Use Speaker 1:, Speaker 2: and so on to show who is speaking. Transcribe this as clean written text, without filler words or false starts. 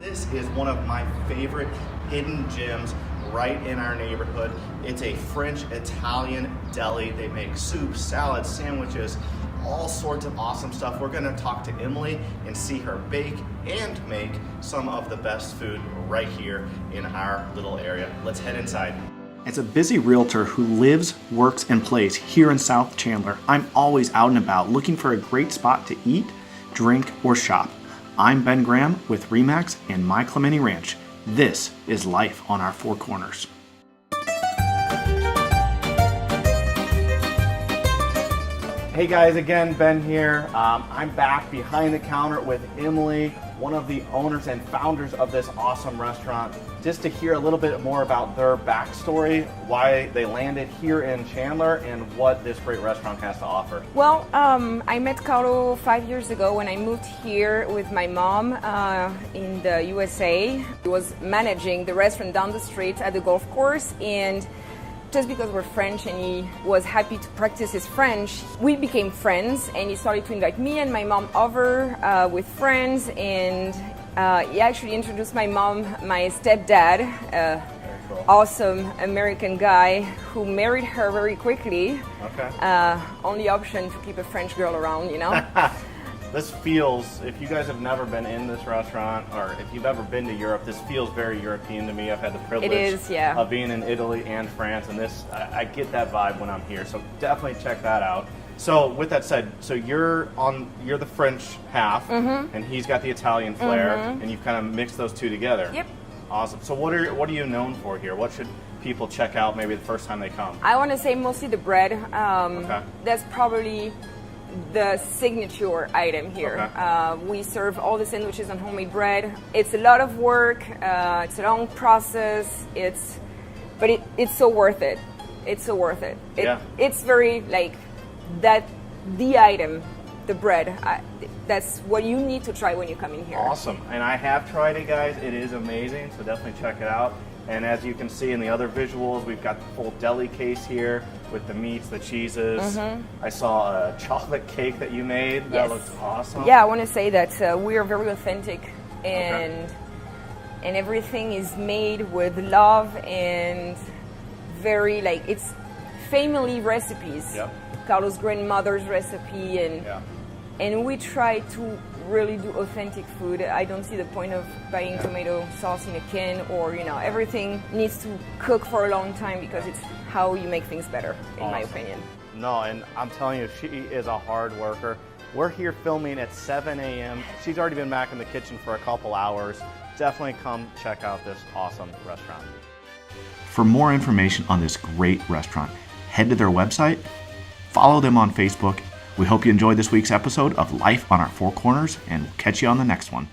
Speaker 1: This is one of my favorite hidden gems right in our neighborhood. It's a French-Italian deli. They make soups, salads, sandwiches, all sorts of awesome stuff. We're gonna talk to Emily and see her bake and make some of the best food right here in our little area. Let's head inside. As a busy realtor who lives, works, and plays here in South Chandler, I'm always out and about looking for a great spot to eat, drink, or shop. I'm Ben Graham with Remax and my Clemente Ranch. This is life on our four corners. Hey guys, again, Ben here. I'm back behind the counter with Emily, one of the owners and founders of this awesome restaurant, just to hear a little bit more about their backstory, why they landed here in Chandler, and what this great restaurant has to offer.
Speaker 2: Well, I met Carlo 5 years ago when I moved here with my mom in the USA. He was managing the restaurant down the street at the golf course, and just because we're French and he was happy to practice his French, we became friends, and he started to invite me and my mom over with friends, and he actually introduced my mom, my stepdad,
Speaker 1: Cool.
Speaker 2: awesome American guy who married her very quickly.
Speaker 1: Okay.
Speaker 2: Only option to keep a French girl around, you know?
Speaker 1: This feels, if you guys have never been in this restaurant, or if you've ever been to Europe, this feels very European to me. I've had the privilege of being in Italy and France, and this, I get that vibe when I'm here, so definitely check that out. So with that said, so you're the French half, and he's got the Italian flair, and you've kind of mixed those two together.
Speaker 2: Yep.
Speaker 1: Awesome. So what are you known for here? What should people check out maybe the first time they come?
Speaker 2: I want to say mostly the bread.
Speaker 1: Okay.
Speaker 2: That's probably the signature item here.
Speaker 1: Okay.
Speaker 2: We serve all the sandwiches on homemade bread. It's a lot of work. It's a long process. But it's so worth it. It's so worth it. It's very like that. The item, the bread. That's what you need to try when you come in here.
Speaker 1: Awesome. And I have tried it, guys. It is amazing. So definitely check it out. And as you can see in the other visuals, we've got the full deli case here with the meats, the cheeses. I saw a chocolate cake that you made. That looks awesome.
Speaker 2: Yeah, I want to say that we are very authentic, and everything is made with love and very it's family recipes.
Speaker 1: Yep.
Speaker 2: Carlo's grandmother's recipe, and we try to really do authentic food. I don't see the point of buying tomato sauce in a can, or everything needs to cook for a long time, because it's how you make things better, in my opinion.
Speaker 1: No, and I'm telling you, she is a hard worker. We're here filming at 7 a.m. She's already been back in the kitchen for a couple hours. Definitely come check out this awesome restaurant. For more information on this great restaurant, head to their website, follow them on Facebook. We hope you enjoyed this week's episode of Life on Our Four Corners, and we'll catch you on the next one.